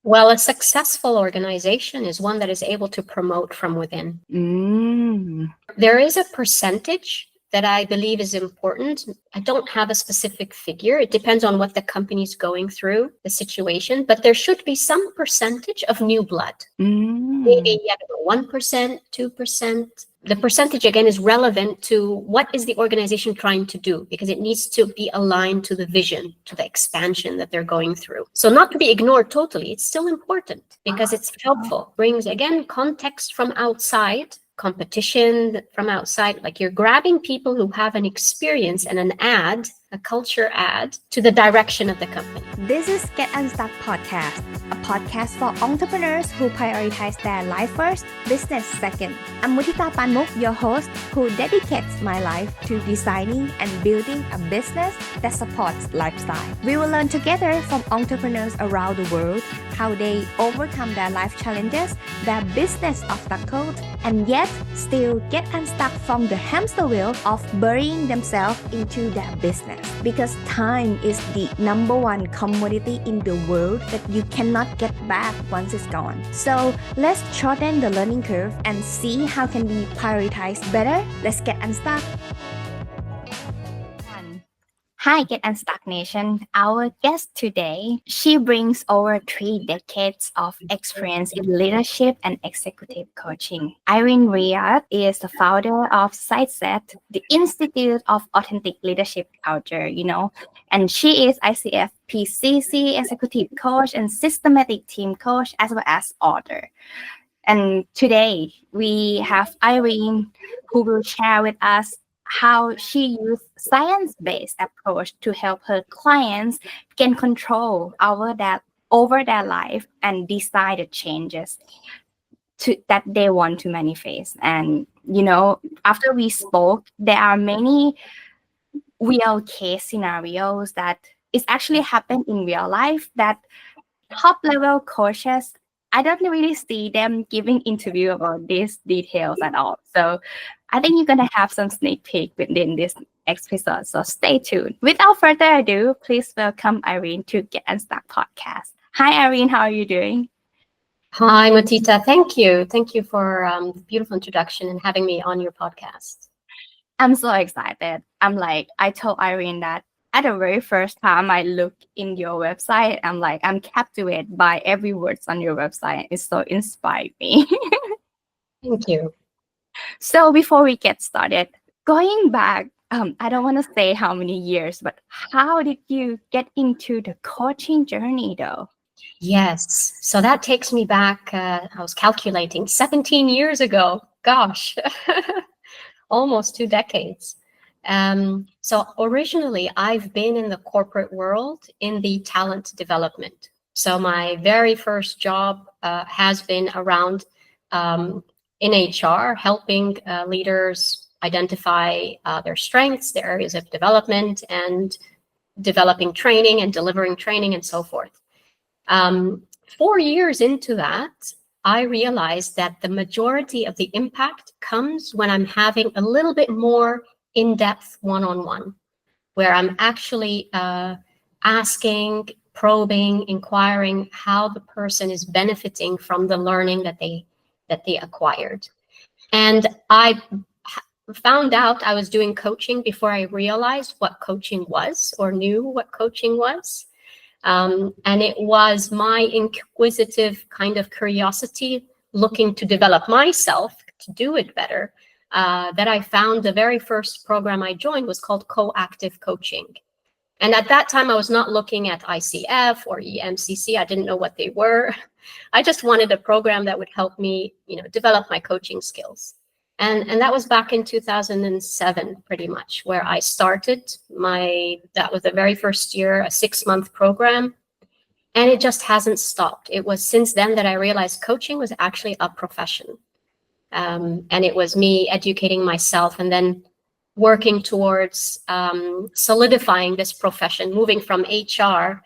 Well, a successful organization is one that is able to promote from within. There is a percentage that I believe is important. I don't have a specific figure. It depends on what the company's going through, the situation, but there should be some percentage of new blood. Maybe 1%, 2%. The percentage, again, is relevant to what is the organization trying to do, because it needs to be aligned to the vision, to the expansion that they're going through. So not to be ignored totally. It's still important because it's helpful. Brings, again, context from outside, competition from outside. Like you're grabbing people who have an experience and an ad, a culture ad, to the direction of the company. This is Get Unstuck Podcast, a podcast for entrepreneurs who prioritize their life first, business second. I'm Mutita Panmuk, your host, who dedicates my life to designing and building a business that supports lifestyle. We will learn together from entrepreneurs around the world how they overcome their life challenges, their business obstacles, and yet still get unstuck from the hamster wheel of burying themselves into their business. Because time is the number one commodity in the world that you cannot get back once it's gone. So let's shorten the learning curve and see how can we prioritize better. Let's get unstuck. Hi, Get Unstuck Nation. Our guest today, she brings over 3 decades of experience in leadership and executive coaching. Irene Riad is the founder of SightCET, the Institute of Authentic Leadership Culture, and she is ICF PCC executive coach and systematic team coach, as well as author. And today we have Irene, who will share with us how she used science-based approach to help her clients gain control over their life and decide the changes that they want to manifest. And after we spoke, there are many real case scenarios that is actually happened in real life that top level coaches, I don't really see them giving interview about these details at all. So I think you're going to have some sneak peek within this episode. So stay tuned. Without further ado, please welcome Irene to Get Unstuck Podcast. Hi, Irene. How are you doing? Hi, Mutita. Thank you. Thank you for the beautiful introduction and having me on your podcast. I'm so excited. I told Irene that at the very first time I looked in your website, I'm captivated by every word on your website. It so inspired me. Thank you. So before we get started, going back, I don't want to say how many years, but how did you get into the coaching journey though? Yes. So that takes me back, I was calculating 17 years ago. Gosh, almost 2 decades. So originally, I've been in the corporate world in the talent development. So my very first job has been around in HR, helping leaders identify their strengths, their areas of development, and developing training and delivering training and so forth. 4 years into that, I realized that the majority of the impact comes when I'm having a little bit more in-depth one-on-one, where I'm actually asking, probing, inquiring how the person is benefiting from the learning that they acquired. And I found out I was doing coaching before I realized what coaching was or knew what coaching was. And it was my inquisitive kind of curiosity looking to develop myself to do it better that I found the very first program I joined was called Coactive Coaching. And at that time, I was not looking at ICF or EMCC. I didn't know what they were. I just wanted a program that would help me, develop my coaching skills. And that was back in 2007, pretty much, where I started that was the very first year, a 6-month program. And it just hasn't stopped. It was since then that I realized coaching was actually a profession. And it was me educating myself and then working towards solidifying this profession, moving from HR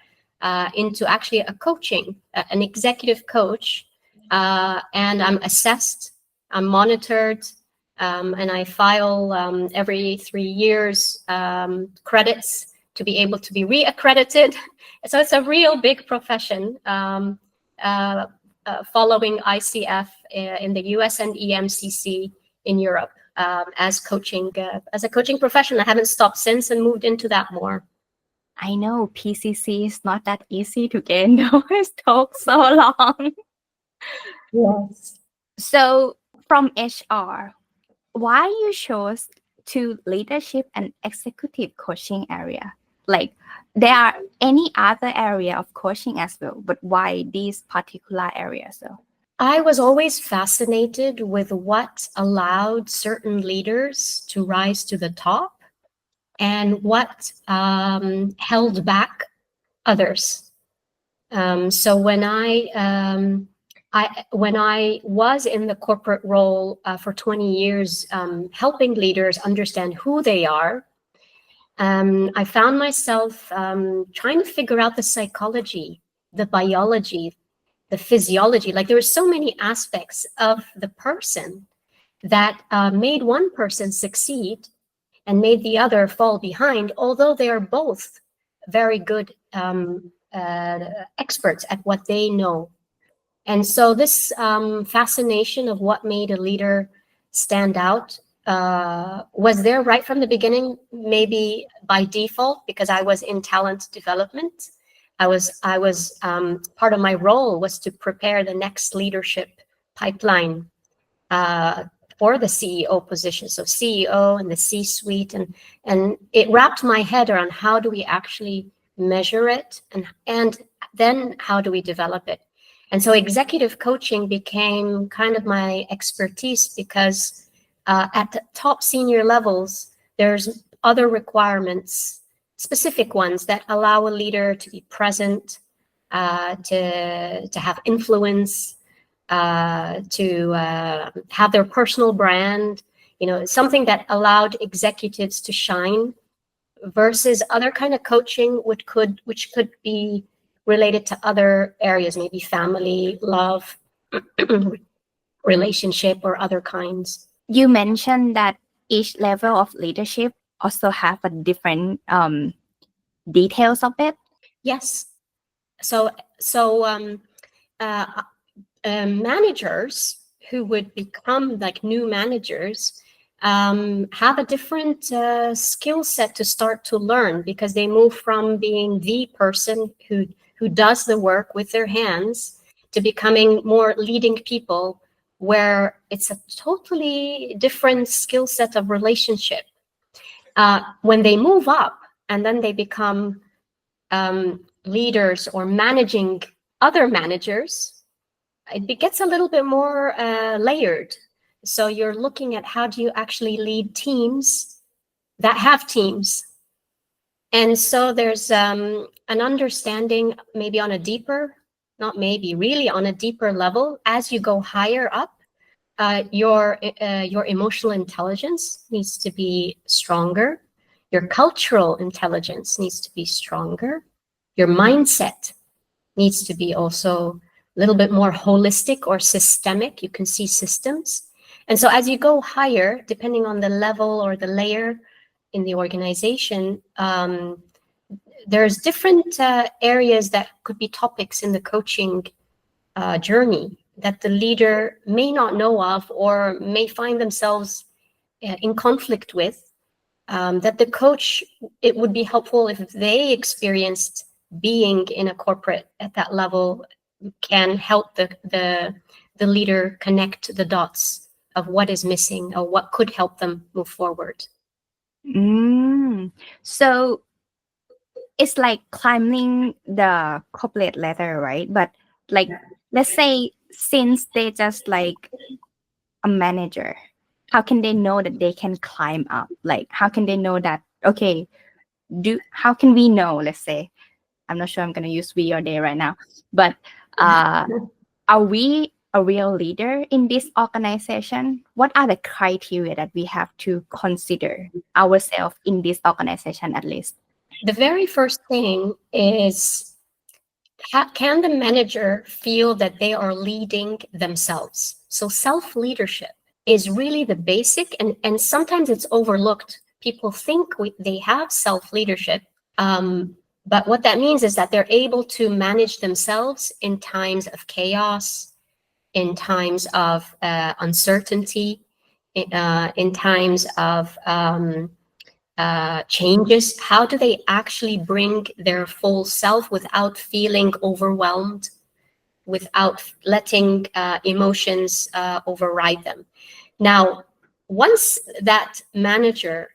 into actually a coaching, an executive coach. And I'm assessed, I'm monitored, and I file every 3 years credits to be able to be reaccredited. So it's a real big profession. following ICF in the US and EMCC in Europe as a coaching profession. I haven't stopped since and moved into that more. I know PCC is not that easy to get into. It took so long. Yes. So from HR, why you chose to leadership and executive coaching area? Like there are any other area of coaching as well, but why these particular areas though? I was always fascinated with what allowed certain leaders to rise to the top and what held back others. So when I was in the corporate role for 20 years, helping leaders understand who they are, I found myself trying to figure out the psychology, the biology, the physiology. Like there were so many aspects of the person that made one person succeed and made the other fall behind, although they are both very good experts at what they know. And so this fascination of what made a leader stand out was there right from the beginning, maybe by default, because I was in talent development. I was part of my role was to prepare the next leadership pipeline for the CEO position. So CEO and the C-suite, and it wrapped my head around how do we actually measure it, and then how do we develop it. And so executive coaching became kind of my expertise because at the top senior levels, there's other requirements, specific ones that allow a leader to be present, to have influence, to have their personal brand, something that allowed executives to shine versus other kind of coaching which could be related to other areas, maybe family, love, relationship, or other kinds. You mentioned that each level of leadership also have a different details of it. Yes. So managers who would become like new managers have a different skill set to start to learn, because they move from being the person who does the work with their hands to becoming more leading people, where it's a totally different skill set of relationship. When they move up and then they become leaders or managing other managers, it gets a little bit more layered. So you're looking at how do you actually lead teams that have teams. And so there's an understanding, maybe on a deeper, not maybe, really on a deeper level, as you go higher up, your emotional intelligence needs to be stronger. Your cultural intelligence needs to be stronger. Your mindset needs to be also a little bit more holistic or systemic. You can see systems. And so as you go higher, depending on the level or the layer in the organization, there's different areas that could be topics in the coaching journey that the leader may not know of or may find themselves in conflict with, that the coach, it would be helpful if they experienced being in a corporate at that level, can help the leader connect the dots of what is missing or what could help them move forward. So it's like climbing the corporate ladder, right? But like, let's say since they just like a manager, how can they know that they can climb up? Like, how can they know that, okay, how can we know, let's say, I'm not sure I'm going to use we or they right now, but are we a real leader in this organization? What are the criteria that we have to consider ourselves in this organization at least? The very first thing is, can the manager feel that they are leading themselves? So self-leadership is really the basic, and sometimes it's overlooked. People think they have self-leadership, But what that means is that they're able to manage themselves in times of chaos, in times of uncertainty, in times of changes. How do they actually bring their full self without feeling overwhelmed, without letting emotions override them? Now, once that manager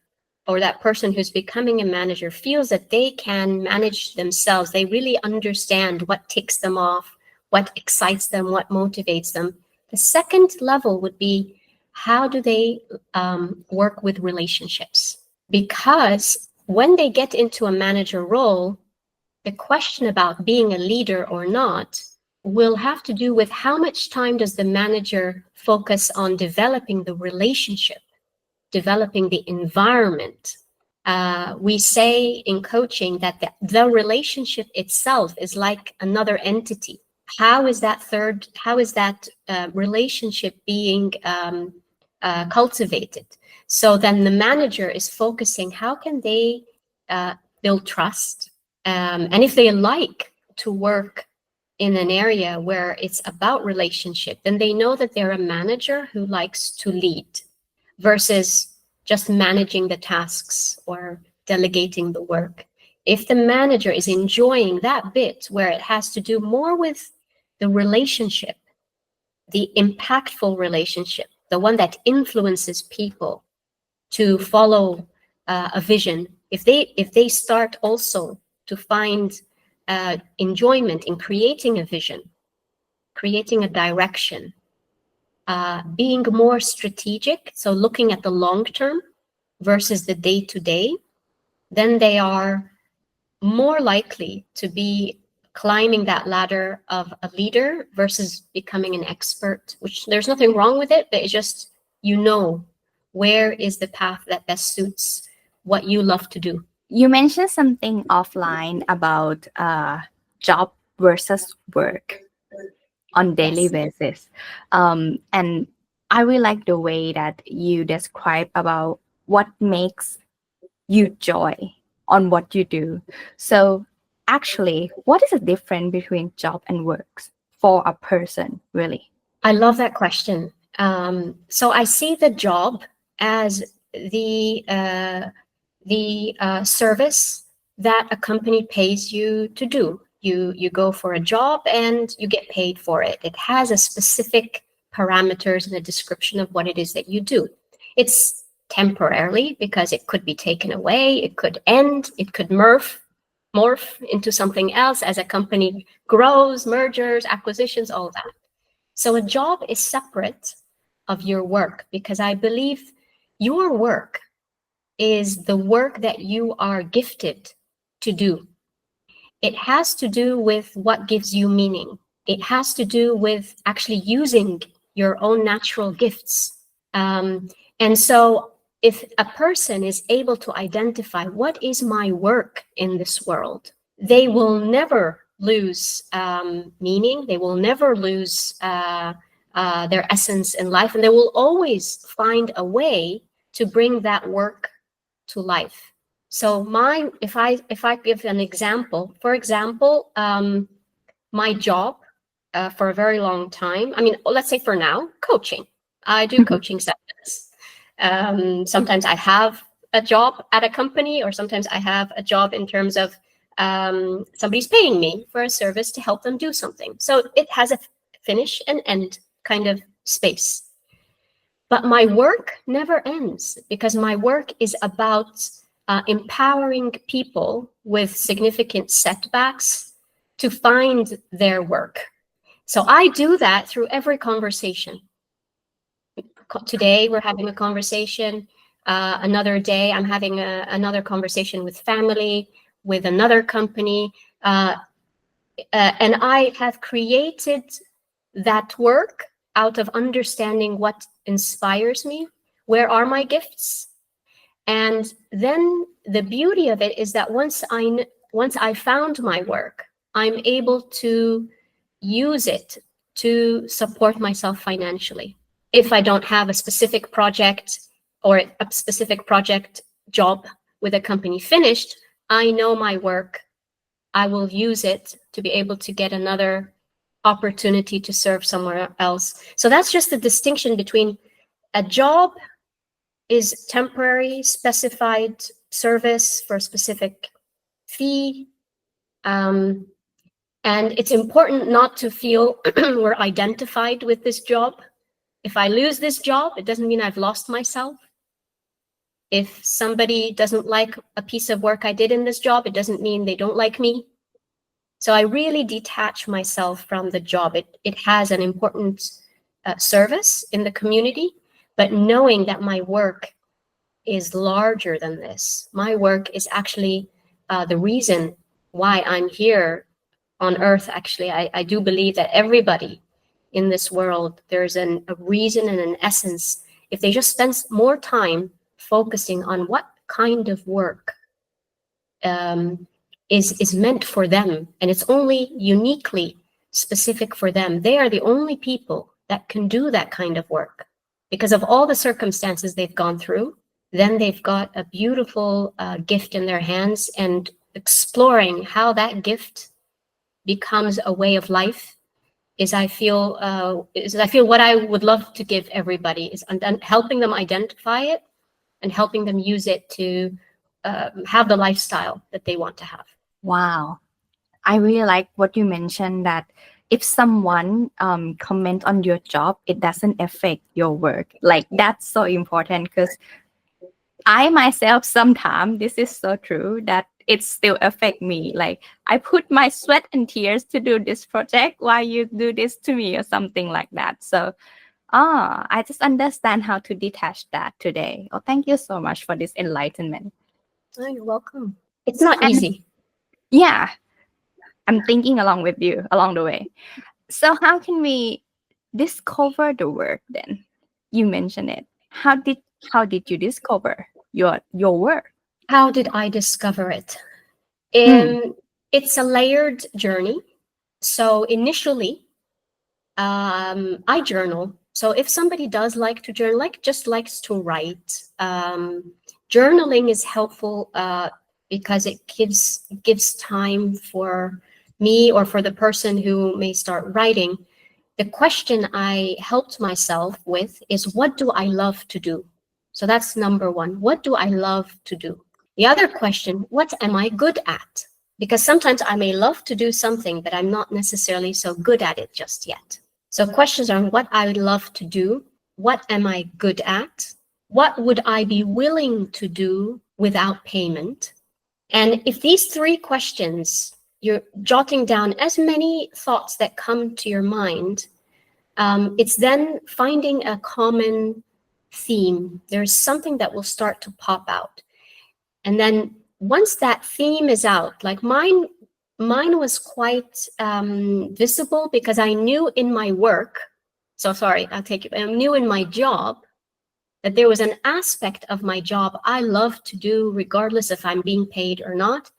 or that person who's becoming a manager feels that they can manage themselves, they really understand what ticks them off, what excites them, what motivates them. The second level would be, how do they work with relationships? Because when they get into a manager role, the question about being a leader or not will have to do with how much time does the manager focus on developing the relationship, developing the environment. We say in coaching that the relationship itself is like another entity. How is that relationship being cultivated? So then the manager is focusing, how can they build trust? And if they like to work in an area where it's about relationship, then they know that they're a manager who likes to lead versus just managing the tasks or delegating the work. If the manager is enjoying that bit where it has to do more with the relationship, the impactful relationship, the one that influences people to follow a vision, if they start also to find enjoyment in creating a vision, creating a direction, being more strategic, so looking at the long term versus the day-to-day, then they are more likely to be climbing that ladder of a leader versus becoming an expert, which there's nothing wrong with it, but it's just, where is the path that best suits what you love to do. You mentioned something offline about job versus work on daily basis. And I really like the way that you describe about what makes you joy on what you do. So actually, what is the difference between job and works for a person, really? I love that question. So I see the job as the service that a company pays you to do. You go for a job and you get paid for it. It has a specific parameters and a description of what it is that you do. It's temporarily because it could be taken away, it could end, it could morph into something else as a company grows, mergers, acquisitions, all that. So a job is separate of your work because I believe your work is the work that you are gifted to do. It has to do with what gives you meaning. It has to do with actually using your own natural gifts. And so if a person is able to identify what is my work in this world, they will never lose meaning. They will never lose their essence in life. And they will always find a way to bring that work to life. So if I give an example, for example, my job for a very long time, I mean, let's say for now, coaching. I do coaching sessions. Sometimes I have a job at a company, or sometimes I have a job in terms of somebody's paying me for a service to help them do something. So it has a finish and end kind of space. But my work never ends because my work is about empowering people with significant setbacks to find their work. So I do that through every conversation. Today, we're having a conversation. Another day, I'm having another conversation with family, with another company. And I have created that work out of understanding what inspires me, where are my gifts. And then the beauty of it is that once I found my work, I'm able to use it to support myself financially. If I don't have a specific project or a specific project job with a company finished, I know my work I will use it to be able to get another opportunity to serve somewhere else. So that's just the distinction between a job is temporary, specified service for a specific fee. And it's important not to feel we're identified with this job. If I lose this job, it doesn't mean I've lost myself. If somebody doesn't like a piece of work I did in this job, it doesn't mean they don't like me. So I really detach myself from the job. It has an important service in the community, but knowing that my work is larger than this. My work is actually the reason why I'm here on Earth. Actually, I do believe that everybody in this world, there's a reason and an essence. If they just spend more time focusing on what kind of work is meant for them, and it's only uniquely specific for them, they are the only people that can do that kind of work because of all the circumstances they've gone through. Then they've got a beautiful gift in their hands, and exploring how that gift becomes a way of life is I feel what I would love to give everybody is helping them identify it and helping them use it to have the lifestyle that they want to have. Wow. I really like what you mentioned, that if someone comment on your job, it doesn't affect your work. Like, that's so important, because I myself, sometimes, this is so true, that it still affect me. Like, I put my sweat and tears to do this project, why you do this to me, or something like that. So I just understand how to detach that today. Oh, thank you so much for this enlightenment. Oh, you're welcome. It's not And easy. yeah, I'm thinking along with you along the way. So how can we discover the work then? You mentioned it. How did you discover your work? How did I discover it? It's a layered journey. So initially, I journal. So if somebody does like to journal, just likes to write, journaling is helpful because it gives time for me or for the person who may start writing. The question I helped myself with is, what do I love to do? So that's number one. What do I love to do? The other question, what am I good at? Because sometimes I may love to do something, but I'm not necessarily so good at it just yet. So questions are what I would love to do, what am I good at, what would I be willing to do without payment? And if these three questions, you're jotting down as many thoughts that come to your mind, it's then finding a common theme. There's something that will start to pop out. And then once that theme is out, like mine was quite visible because I knew in my work, I knew in my job that there was an aspect of my job I love to do regardless if I'm being paid or not.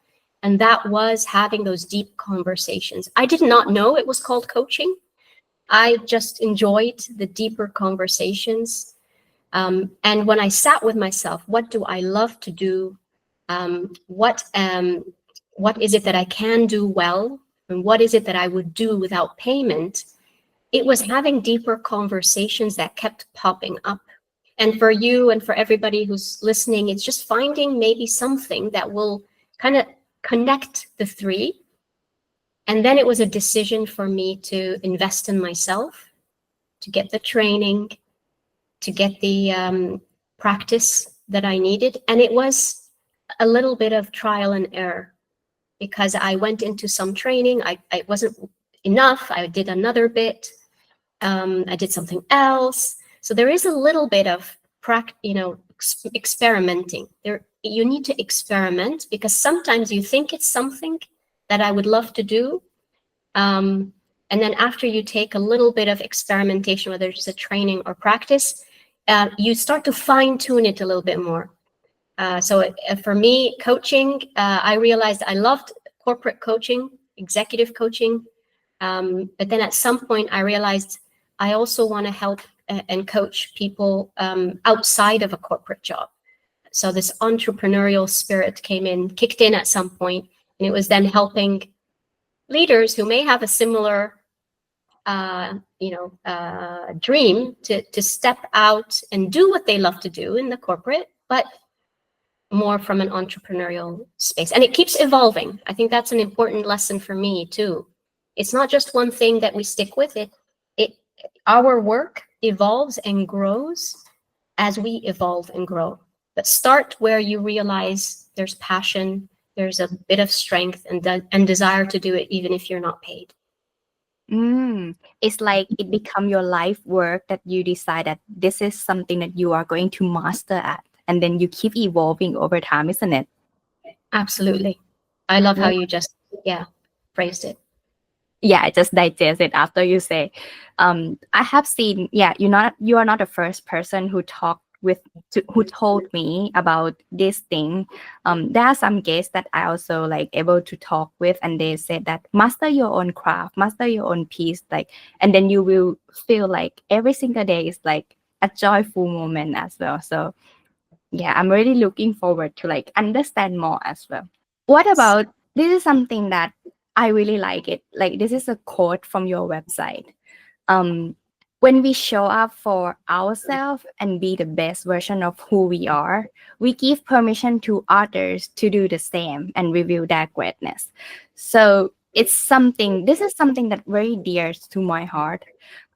And that was having those deep conversations. I did not know it was called coaching. I just enjoyed the deeper conversations. And when I sat with myself, what do I love to do? What is it that I can do well? And what is it that I would do without payment? It was having deeper conversations that kept popping up. And for you and for everybody who's listening, it's just finding maybe something that will kind of connect the three. And then it was a decision for me to invest in myself, to get the training, to get the practice that I needed. And it was a little bit of trial and error because I went into some training. I wasn't enough. I did another bit. I did something else. So there is a little bit of experimenting. You need to experiment because sometimes you think it's something that I would love to do. And then after you take a little bit of experimentation, whether it's a training or practice, you start to fine tune it a little bit more. So for me, coaching, I realized I loved corporate coaching, executive coaching. But then at some point I realized I also want to help and coach people outside of a corporate job. So this entrepreneurial spirit kicked in at some point. And it was then helping leaders who may have a similar dream to step out and do what they love to do in the corporate, but more from an entrepreneurial space. And it keeps evolving. I think that's an important lesson for me too. It's not just one thing that we stick with. Our work evolves and grows as we evolve and grow. But start where you realize there's passion, there's a bit of strength and desire to do it, even if you're not paid. It's like it become your life work that you decide that this is something that you are going to master at, and then you keep evolving over time, isn't it? Absolutely. I love how you just phrased it. Yeah, I just digest it after you say. I have seen, you are not the first person who who told me about this thing. There are some guests that I also like able to talk with, and they said that master your own craft, master your own piece, like, and then you will feel like every single day is like a joyful moment as well. So yeah, I'm really looking forward to like understand more as well. What about, this is something that I really like it. Like, this is a quote from your website. When we show up for ourselves and be the best version of who we are, we give permission to others to do the same and reveal their greatness. So this is something that very dear to my heart.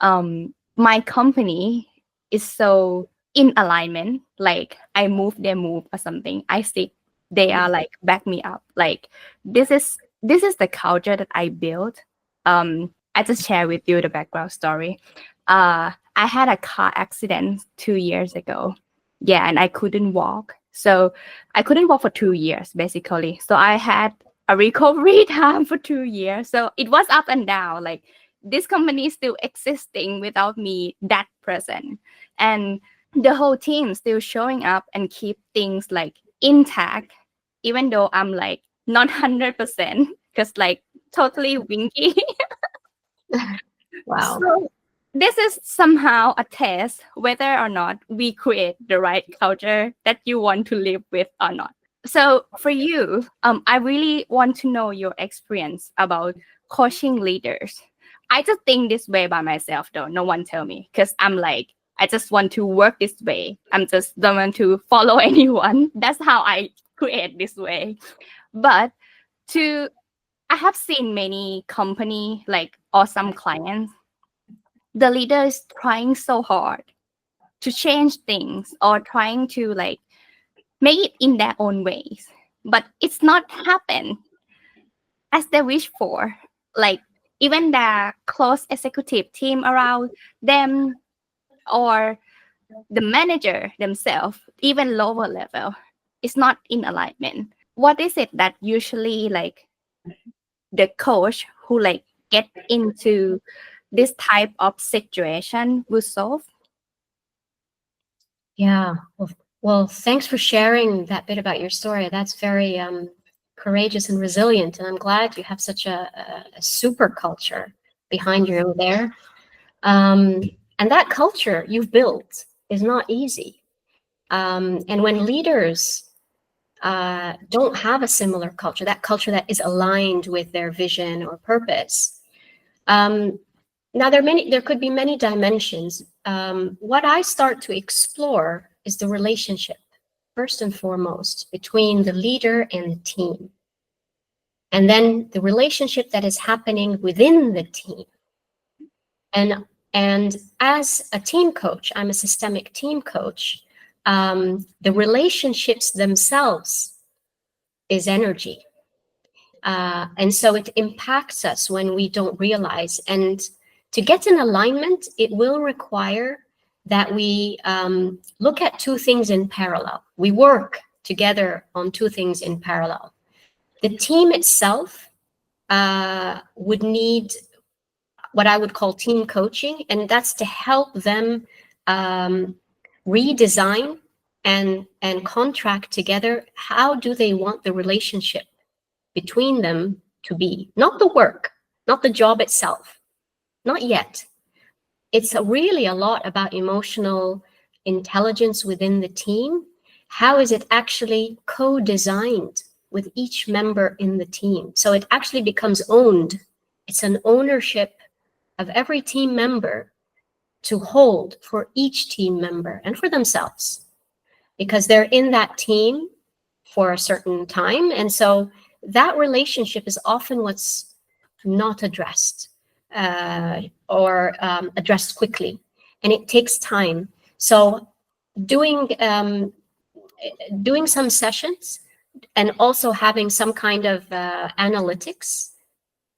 My company is so in alignment. Like, I move, they move, or something. I stick, they are like back me up. Like, this is the culture that I built. I just share with you the background story. I had a car accident 2 years ago. Yeah, and I couldn't walk. So I couldn't walk for 2 years, basically. So I had a recovery time for 2 years. So it was up and down. Like, this company is still existing without me that present. And the whole team still showing up and keep things like intact, even though I'm like not 100%, because like totally winky. Wow. So this is somehow a test whether or not we create the right culture that you want to live with or not. So for you, I really want to know your experience about coaching leaders. I just think this way by myself, though. No one tell me, because I'm like, I just want to work this way. I'm just don't want to follow anyone. That's how I create this way. But I have seen many company, like, or some clients, the leader is trying so hard to change things or trying to like make it in their own ways, but it's not happen as they wish for. Like, even the close executive team around them, or the manager themselves, even lower level, is not in alignment. What is it that usually like the coach who like get into this type of situation will solve? Yeah. Well, thanks for sharing that bit about your story. That's very courageous and resilient. And I'm glad you have such a super culture behind you there. And that culture you've built is not easy. And when leaders don't have a similar culture, that culture that is aligned with their vision or purpose, now there could be many dimensions. What I start to explore is the relationship, first and foremost, between the leader and the team. And then the relationship that is happening within the team. And as a team coach, I'm a systemic team coach. The relationships themselves is energy. And so it impacts us when we don't realize. And to get in alignment, it will require that we look at two things in parallel. We work together on two things in parallel. The team itself would need what I would call team coaching, and that's to help them redesign and contract together. How do they want the relationship between them to be? Not the work, not the job itself, not yet. It's really a lot about emotional intelligence within the team. How is it actually co-designed with each member in the team. So it actually becomes owned. It's an ownership of every team member to hold for each team member and for themselves, because they're in that team for a certain time. And so that relationship is often what's not addressed or addressed quickly. And it takes time. So doing some sessions and also having some kind of analytics,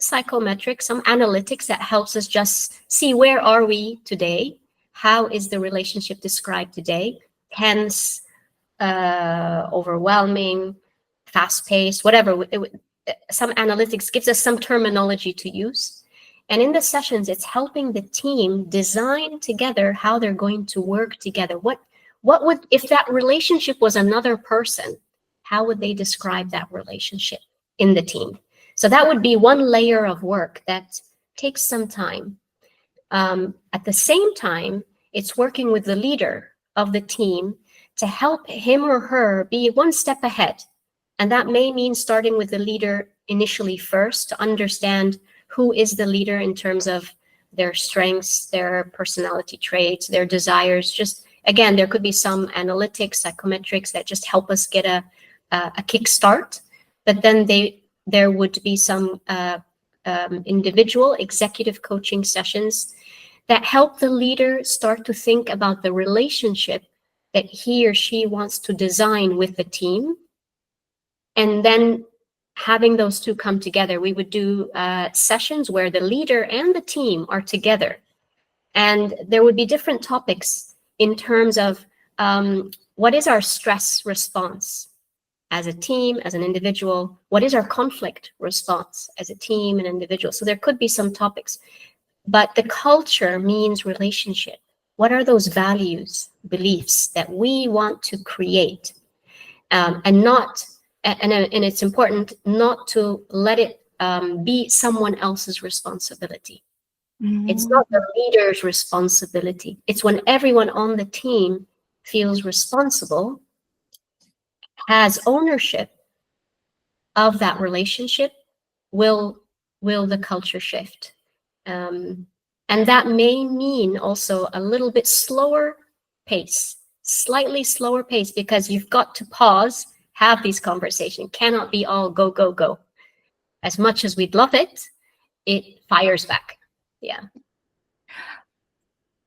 psychometrics, some analytics that helps us just see where are we today, how is the relationship described today, tense, overwhelming, fast-paced, whatever. Some analytics gives us some terminology to use. And in the sessions, it's helping the team design together how they're going to work together. What would, if that relationship was another person, how would they describe that relationship in the team? So that would be one layer of work that takes some time. At the same time, it's working with the leader of the team to help him or her be one step ahead. And that may mean starting with the leader initially first to understand who is the leader in terms of their strengths, their personality traits, their desires. Just, again, there could be some analytics, psychometrics that just help us get a kickstart. But then there would be some individual executive coaching sessions that help the leader start to think about the relationship that he or she wants to design with the team. And then having those two come together, we would do sessions where the leader and the team are together. And there would be different topics in terms of what is our stress response as a team, as an individual? What is our conflict response as a team and individual? So there could be some topics, but the culture means relationship. What are those values, beliefs that we want to create? And it's important not to let it be someone else's responsibility. Mm. It's not the leader's responsibility. It's when everyone on the team feels responsible, has ownership of that relationship, will the culture shift. And that may mean also a little bit slower pace, slightly slower pace, because you've got to pause, have these conversations. Cannot be all go, go, go. As much as we'd love it, it fires back. Yeah.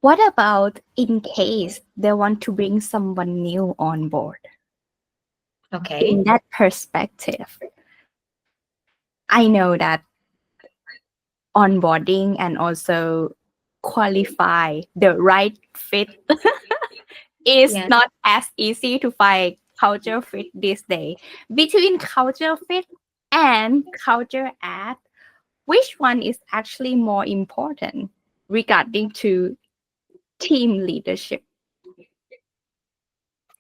What about in case they want to bring someone new on board? Okay. In that perspective, I know that onboarding and also qualify the right fit is Yes. not as easy to find culture fit this day. Between culture fit and culture add, which one is actually more important regarding to team leadership?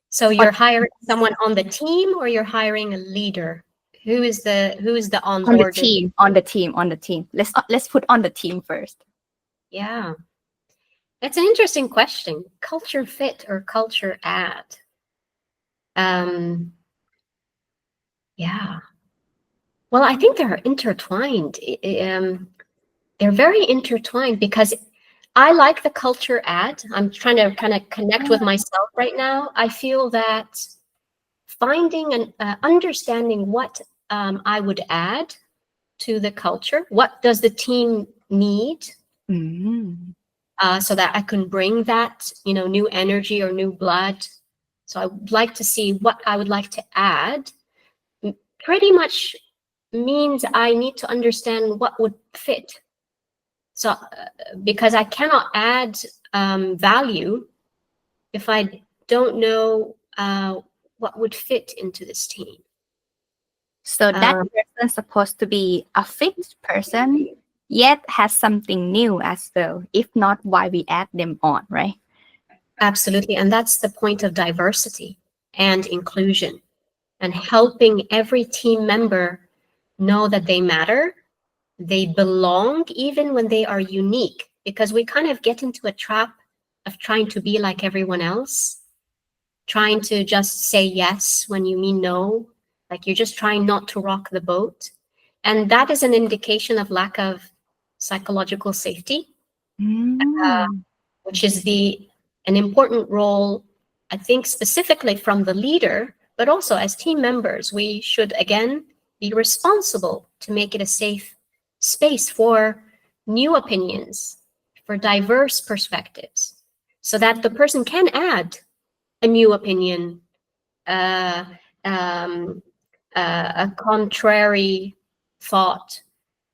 So you're hiring someone on the team, or you're hiring a leader? Who is the onboarded? On the team. Let's put on the team first. Yeah. It's an interesting question. Culture fit or culture add? Yeah. Well, I think they're intertwined. They're very intertwined, because I like the culture add. I'm trying to kind of connect with myself right now. I feel that finding and understanding what I would add to the culture, what does the team need, so that I can bring that, new energy or new blood. So I would like to see what I would like to add. Pretty much means I need to understand what would fit. So because I cannot add value if I don't know what would fit into this team. So that person is supposed to be a fixed person, yet has something new as well. If not, why we add them on, right? Absolutely. And that's the point of diversity and inclusion, and helping every team member know that they matter, they belong, even when they are unique, because we kind of get into a trap of trying to be like everyone else, trying to just say yes when you mean no, like you're just trying not to rock the boat. And that is an indication of lack of psychological safety, which is an important role, I think, specifically from the leader, but also as team members. We should, again, be responsible to make it a safe space for new opinions, for diverse perspectives, so that the person can add a new opinion, a contrary thought.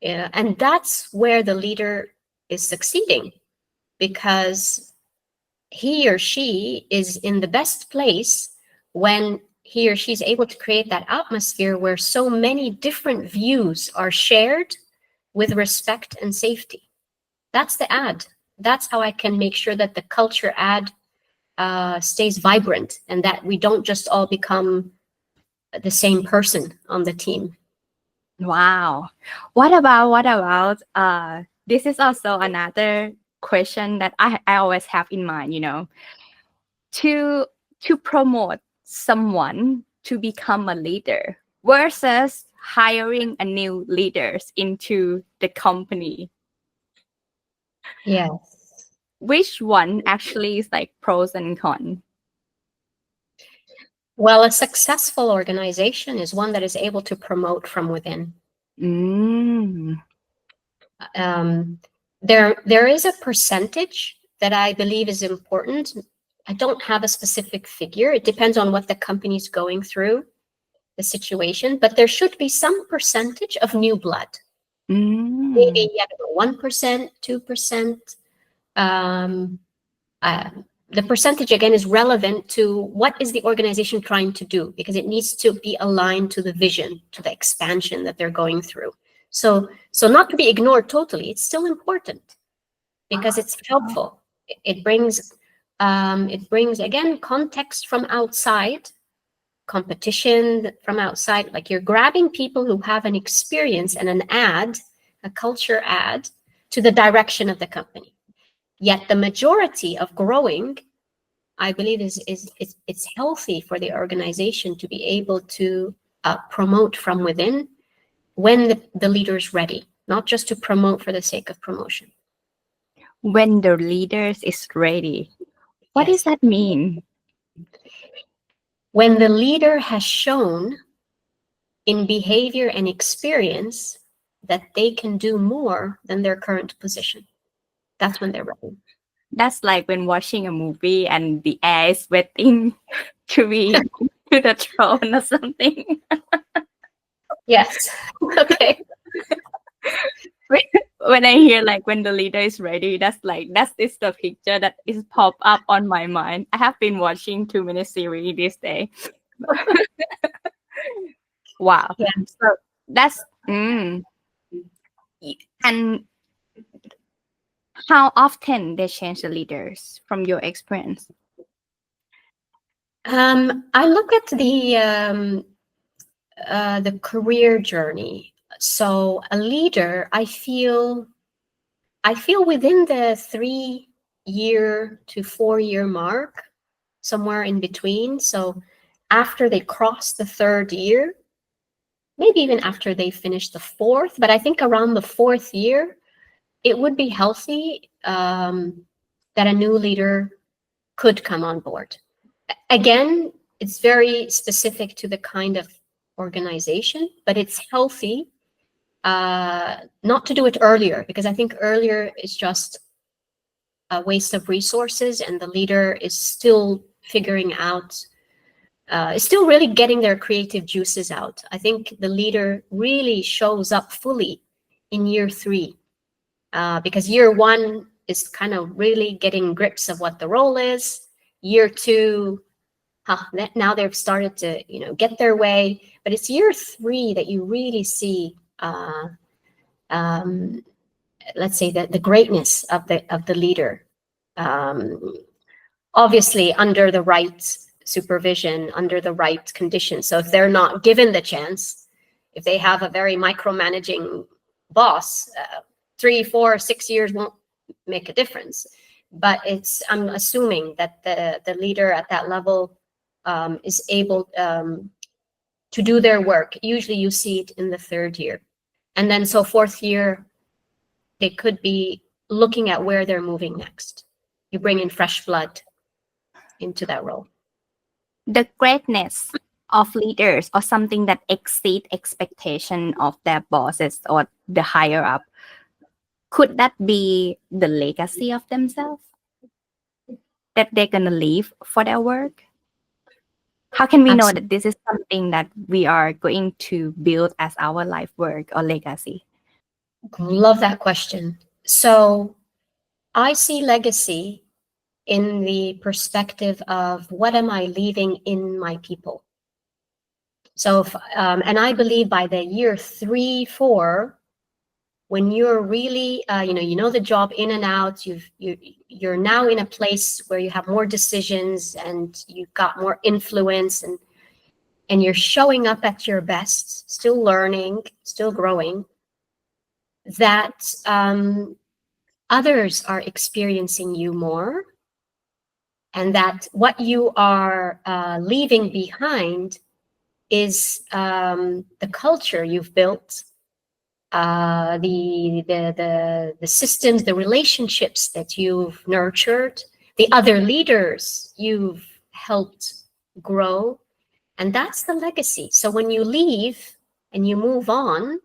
And that's where the leader is succeeding, because he or she is in the best place when he or she is able to create that atmosphere where so many different views are shared with respect and safety. That's the ad. That's how I can make sure that the culture ad stays vibrant, and that we don't just all become the same person on the team. Wow. What about this is also another question that I always have in mind, to promote someone to become a leader versus hiring a new leaders into the company. Yes. Which one actually is like pros and cons? Well, a successful organization is one that is able to promote from within. There is a percentage that I believe is important. I don't have a specific figure. It depends on what the company's going through, the situation, but there should be some percentage of new blood. Maybe 1%, 2%. The percentage, again, is relevant to what is the organization trying to do, because it needs to be aligned to the vision, to the expansion that they're going through. So not to be ignored totally. It's still important because it's helpful. It brings again context from outside, competition from outside. Like you're grabbing people who have an experience and an ad, a culture ad, to the direction of the company. Yet the majority of growing, I believe, it's healthy for the organization to be able to promote from within when the leader is ready, not just to promote for the sake of promotion. When the leaders is ready. What does that mean? When the leader has shown in behavior and experience that they can do more than their current position. That's when they're ready. That's like when watching a movie and the air is waiting to be to the throne or something. Yes. Okay. When I hear like when the leader is ready, that's is the picture that is pop up on my mind. I have been watching too many series this day. Wow. Yeah. So that's and how often they change the leaders from your experience? I look at the career journey. So a leader, I feel within the 3-year to 4-year mark, somewhere in between. So after they cross the 3rd year, maybe even after they finish the 4th, but I think around the 4th year, it would be healthy that a new leader could come on board. Again, it's very specific to the kind of organization, but it's healthy not to do it earlier, because I think earlier is just a waste of resources, and the leader is still figuring out, is still really getting their creative juices out. I think the leader really shows up fully in year 3, because year 1 is kind of really getting grips of what the role is. Year 2, now they've started to get their way, but it's year 3 that you really see let's say that the greatness of the leader, obviously under the right supervision, under the right conditions. So if they're not given the chance, if they have a very micromanaging boss, 3, 4, 6 years won't make a difference. But I'm assuming that the leader at that level is able to do their work. Usually you see it in the 3rd year. And then so 4th year, they could be looking at where they're moving next. You bring in fresh blood into that role. The greatness of leaders or something that exceed expectation of their bosses or the higher up, could that be the legacy of themselves that they're going to leave for their work? How can we know that this is something that we are going to build as our life work or legacy? Love that question. So I see legacy in the perspective of what am I leaving in my people? So, and I believe by the year 3, 4, when you're really, you know the job in and out, you're now in a place where you have more decisions and you've got more influence, and you're showing up at your best, still learning, still growing, that others are experiencing you more, and that what you are leaving behind is the culture you've built, the systems, the relationships that you've nurtured, the other leaders you've helped grow, and that's the legacy. So when you leave and you move on,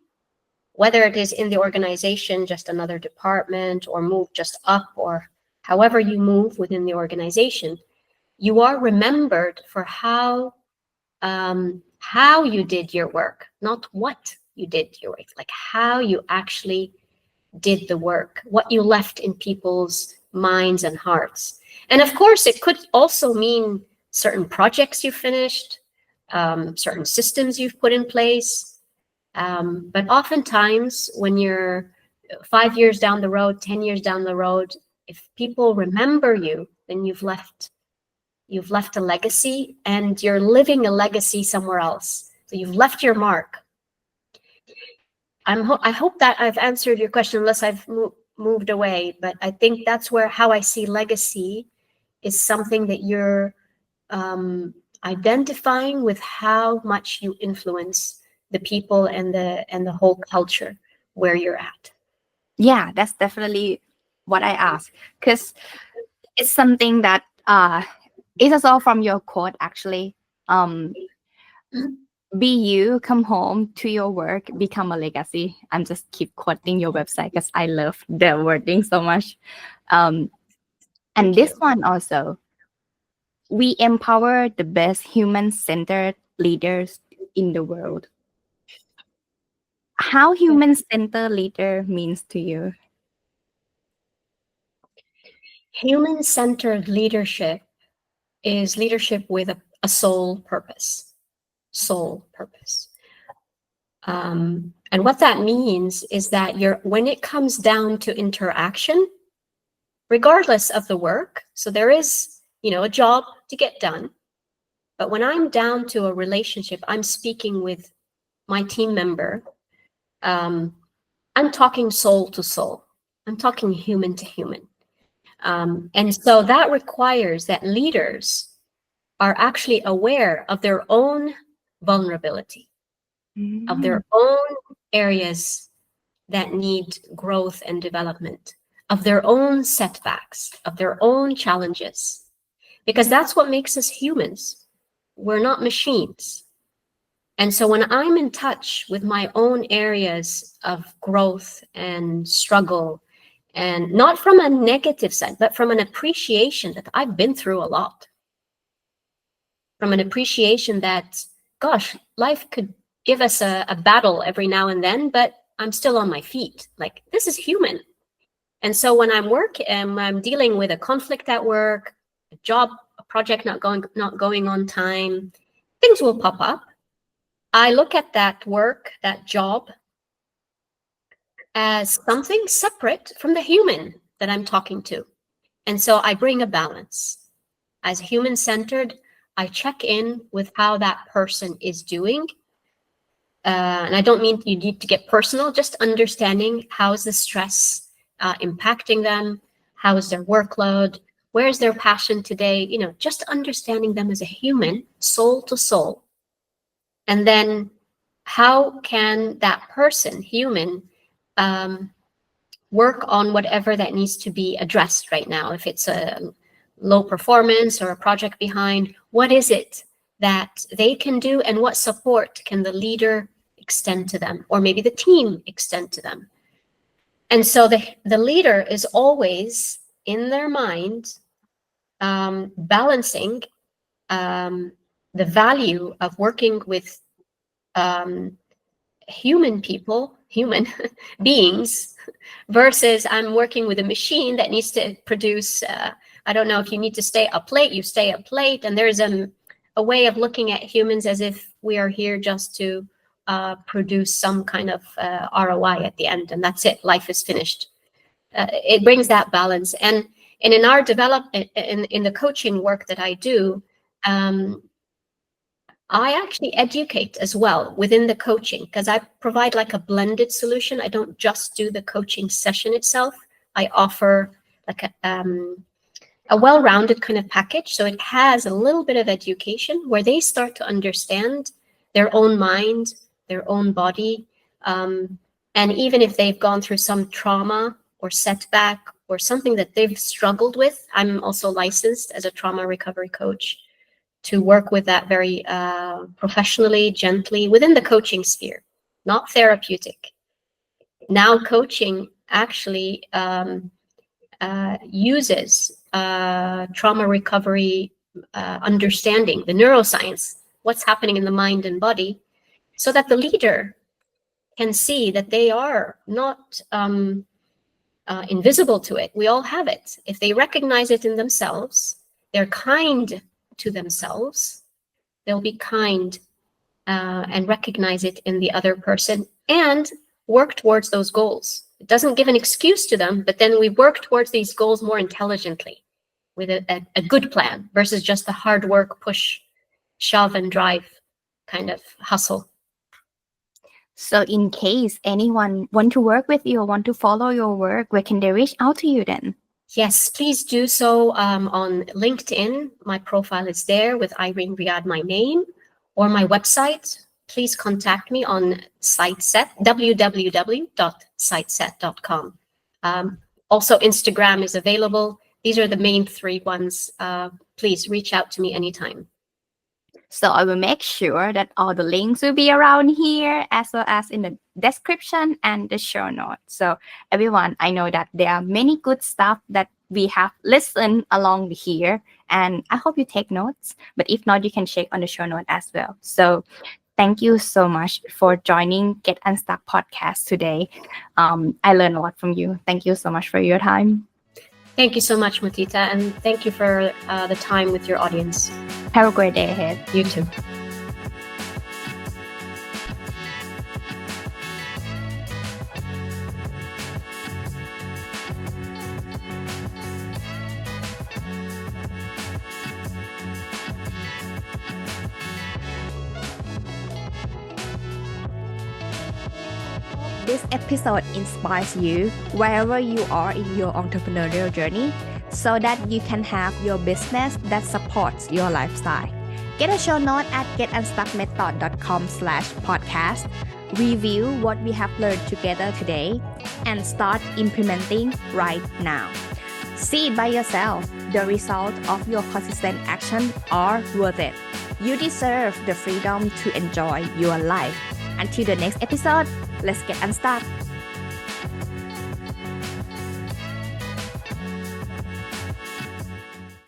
whether it is in the organization, just another department, or move just up, or however you move within the organization, you are remembered for how you did your work, not what you did your work, like how you actually did the work, what you left in people's minds and hearts. And of course, it could also mean certain projects you finished, certain systems you've put in place. But oftentimes, when you're 5 years down the road, 10 years down the road, if people remember you, then you've left a legacy, and you're living a legacy somewhere else. So you've left your mark. I hope that I've answered your question, unless I've moved away. But I think that's how I see legacy is something that you're identifying with how much you influence the people and the whole culture where you're at. Yeah, that's definitely what I asked, because it's something that is all from your quote actually. Be you, come home to your work, become a legacy. I'm just keep quoting your website because I love the wording so much. And this one also, we empower the best human-centered leaders in the world. How human-centered leader means to you? Human-centered leadership is leadership with a sole purpose. And what that means is that when it comes down to interaction, regardless of the work, so there is, a job to get done, but when I'm down to a relationship, I'm speaking with my team member, I'm talking soul to soul. I'm talking human to human. And so that requires that leaders are actually aware of their own vulnerability, of their own areas that need growth and development, of their own setbacks, of their own challenges, because that's what makes us humans. We're not machines. And so when I'm in touch with my own areas of growth and struggle, and not from a negative side, but from an appreciation that I've been through a lot, from an appreciation that, gosh, life could give us a battle every now and then, but I'm still on my feet. Like, this is human. And so when I'm dealing with a conflict at work, a project not going on time, things will pop up. I look at that work, that job, as something separate from the human that I'm talking to. And so I bring a balance. As human-centered, I check in with how that person is doing. And I don't mean you need to get personal, just understanding how is the stress impacting them, how is their workload, where is their passion today, just understanding them as a human, soul to soul. And then how can that person, human, work on whatever that needs to be addressed right now? If it's a low performance or a project behind, what is it that they can do, and what support can the leader extend to them, or maybe the team extend to them? And so the leader is always in their mind balancing the value of working with human beings versus I'm working with a machine that needs to produce, I don't know, if you need to stay up late, you stay up late. And there's a way of looking at humans as if we are here just to produce some kind of ROI at the end, and that's it, life is finished. It brings that balance. And in our in the coaching work that I do, I actually educate as well within the coaching, because I provide like a blended solution. I don't just do the coaching session itself. I offer like a well-rounded kind of package. So it has a little bit of education where they start to understand their own mind, their own body. And even if they've gone through some trauma or setback or something that they've struggled with, I'm also licensed as a trauma recovery coach to work with that very professionally, gently, within the coaching sphere, not therapeutic. Now coaching actually uses trauma recovery understanding, the neuroscience, what's happening in the mind and body, so that the leader can see that they are not invisible to it. We all have it. If they recognize it in themselves, they're kind to themselves, they'll be kind and recognize it in the other person and work towards those goals. It doesn't give an excuse to them, but then we work towards these goals more intelligently with a good plan versus just the hard work, push, shove, and drive kind of hustle. So in case anyone want to work with you or want to follow your work, where can they reach out to you then? Yes, please do so on LinkedIn. My profile is there with Irene Riad, my name, or my website. Please contact me on SightCET, www.sightcet.com. Also, Instagram is available. These are the main three ones. Please reach out to me anytime. So I will make sure that all the links will be around here, as well as in the description and the show notes. So everyone, I know that there are many good stuff that we have listened along here, and I hope you take notes. But if not, you can check on the show note as well. So thank you so much for joining Get Unstuck podcast today. I learned a lot from you. Thank you so much for your time. Thank you so much, Mutita, and thank you for the time with your audience. Have a great day ahead. You too. This episode inspires you wherever you are in your entrepreneurial journey, so that you can have your business that supports your lifestyle. Get a show note at getunstuckmethod.com/podcast. Review what we have learned together today and start implementing right now. See it by yourself. The result of your consistent action are worth it. You deserve the freedom to enjoy your life. Until the next episode, let's get unstuck.